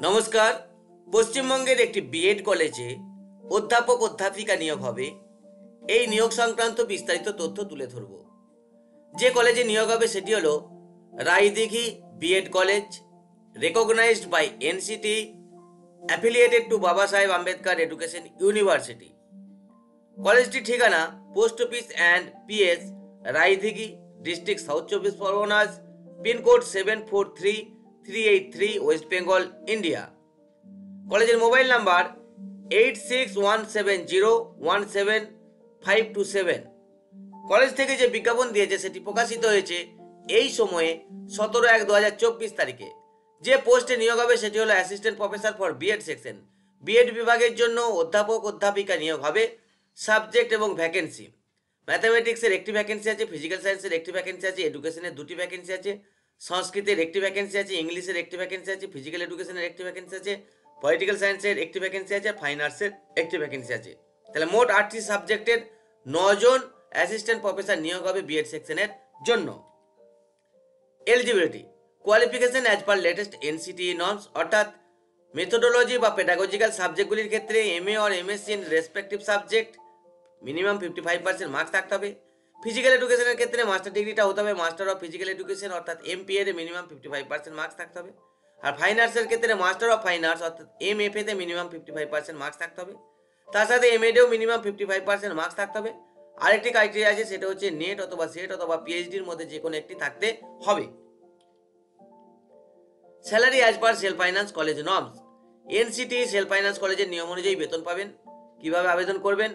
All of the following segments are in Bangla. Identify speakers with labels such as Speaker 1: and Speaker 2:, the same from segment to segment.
Speaker 1: নমস্কার। পশ্চিমবঙ্গের একটি বিএড কলেজে অধ্যাপক অধ্যাপিকা নিয়োগ হবে। এই নিয়োগ সংক্রান্ত বিস্তারিত তথ্য তুলে ধরব। যে কলেজে নিয়োগ হবে সেটি হলো Raidighi BEd college, recognised by NCT, affiliated to Baba Saheb Ambedkar Education University. কলেজটির ঠিকানা post office and PS, Raidighi, district South চব্বিশ Parganas, pincode 743383, West Bengal, India. কলেজের মোবাইল নাম্বার 8617017527। কলেজ থেকে যে বিজ্ঞাপন দিয়েছে সেটি প্রকাশিত হয়েছে এই সময়ে 17/1/2024 তারিখে। যে পোস্টে নিয়োগ হবে সেটি হলো assistant professor for BEd section. BEd বিভাগের জন্য অধ্যাপক অধ্যাপিকা নিয়োগ হবে। সাবজেক্ট এবং ভ্যাকেন্সি: ম্যাথামেটিক্সের একটি ভ্যাকেন্সি আছে, ফিজিক্যাল সায়েন্সের একটি ভ্যাকেন্সি আছে, এডুকেশনের দুটি ভ্যাকেন্সি আছে, সংস্কৃতের একটি ভ্যাকেন্সি আছে, ইংলিশের একটি ভ্যাকেন্সি আছে, ফিজিক্যাল এডুকেশনের একটি ভ্যাকেন্সি আছে, পলিটিক্যাল সায়েন্সের একটি ভ্যাকেন্সি আছে, ফাইন আর্টসের একটি ভ্যাকেন্সি আছে। তাহলে মোট 8টি সাবজেক্টের 9 জন অ্যাসিস্ট্যান্ট প্রফেসর নিয়োগ হবে বিএড সেকশনের জন্য। Eligibility: qualification as per latest NCTE norms, অর্থাৎ মেথোডোলজি বা পেডাগজিক্যাল সাবজেক্টগুলির ক্ষেত্রে MA or MSc in respective subject minimum 55% marks থাকতে হবে। ফিজিক্যাল এডুকেশনের ক্ষেত্রে মাস্টার ডিগ্রিটা হতে হবে মাস্টার অফ ফিজিক্যাল এডুকেশন, অর্থাৎ এমপিএ তে মিনিমাম 55% মার্কস থাকতে হবে। আর ফাইন আর্টসের ক্ষেত্রে মাস্টার অফ ফাইন আর্টস অর্থাৎ এমএফএ তে মিনিমাম 55% মার্কস থাকতে হবে। তার সাথে এমএডেও মিনিমাম 55% মার্কস থাকতে হবে। আরেকটি ক্রাইটেরিয়া আছে, সেটা হচ্ছে নেট অথবা সেট অথবা পিএইচডির মধ্যে যে কোনো একটি থাকতে হবে। Salary as per self finance college norms. NCT self finance কলেজের নিয়ম অনুযায়ী বেতন পাবেন। কিভাবে আবেদন করবেন?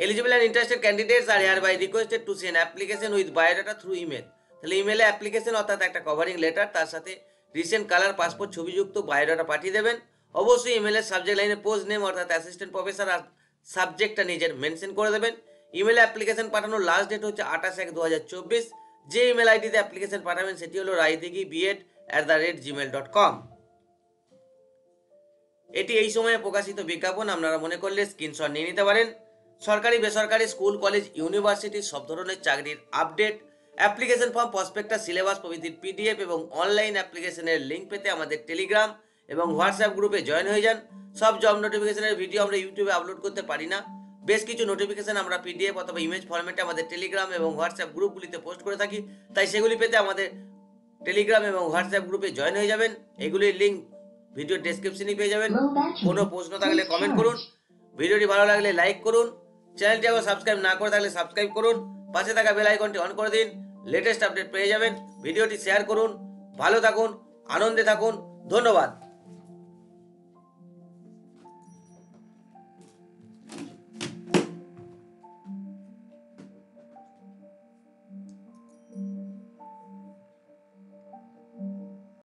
Speaker 1: Eligible and interested candidates are hereby requested to send application with biodata through email। তাহলে ইমেলে অ্যাপ্লিকেশন অর্থাৎ একটা কভারিং লেটার, তার সাথে রিসেন্ট কালার পাসপোর্ট ছবিযুক্ত বায়োডাটা পাঠিয়ে দেবেন। অবশ্যই ইমেলের সাবজেক্ট লাইনে পোস্ট নেম অর্থাৎ অ্যাসিস্ট্যান্ট প্রফেসর আর সাবজেক্টটা নিজের মেনশন করে দেবেন। ইমেলে অ্যাপ্লিকেশন পাঠানোর লাস্ট ডেট হচ্ছে 28/1/2024। যে ইমেল আইডিতে অ্যাপ্লিকেশন পাঠাবেন সেটি হলো raidighi@gmail.com। এটি এই সময়ে প্রকাশিত বিজ্ঞাপন। আপনারা মনে করলে স্ক্রিনশট নিয়ে নিতে পারেন। সরকারি বেসরকারি স্কুল কলেজ ইউনিভার্সিটি সব ধরনের চাকরির update, application form, prospectus, syllabus প্রভৃতির পিডিএফ এবং অনলাইন অ্যাপ্লিকেশনের লিঙ্ক পেতে আমাদের টেলিগ্রাম এবং হোয়াটসঅ্যাপ গ্রুপে জয়েন হয়ে যান। সব জব নোটিফিকেশনের ভিডিও আমরা ইউটিউবে আপলোড করতে পারি না। বেশ কিছু নোটিফিকেশন আমরা পিডিএফ অথবা ইমেজ ফরম্যাটে আমাদের টেলিগ্রাম এবং হোয়াটসঅ্যাপ গ্রুপগুলিতে পোস্ট করে থাকি, তাই সেগুলি পেতে আমাদের টেলিগ্রাম এবং হোয়াটসঅ্যাপ গ্রুপে জয়েন হয়ে যাবেন। এগুলির লিঙ্ক ভিডিও ডেসক্রিপশনে পেয়ে যাবেন। কোনো প্রশ্ন থাকলে কমেন্ট করুন। ভিডিওটি ভালো লাগলে লাইক করুন। চ্যানেলটি আবার সাবস্ক্রাইব না করে থাকলে সাবস্ক্রাইব করুন। পাশে থাকা বেল আইকনটি অন করে দিন, লেটেস্ট আপডেট পেয়ে যাবেন। ভিডিওটি শেয়ার করুন। ভালো থাকুন, আনন্দে থাকুন। ধন্যবাদ।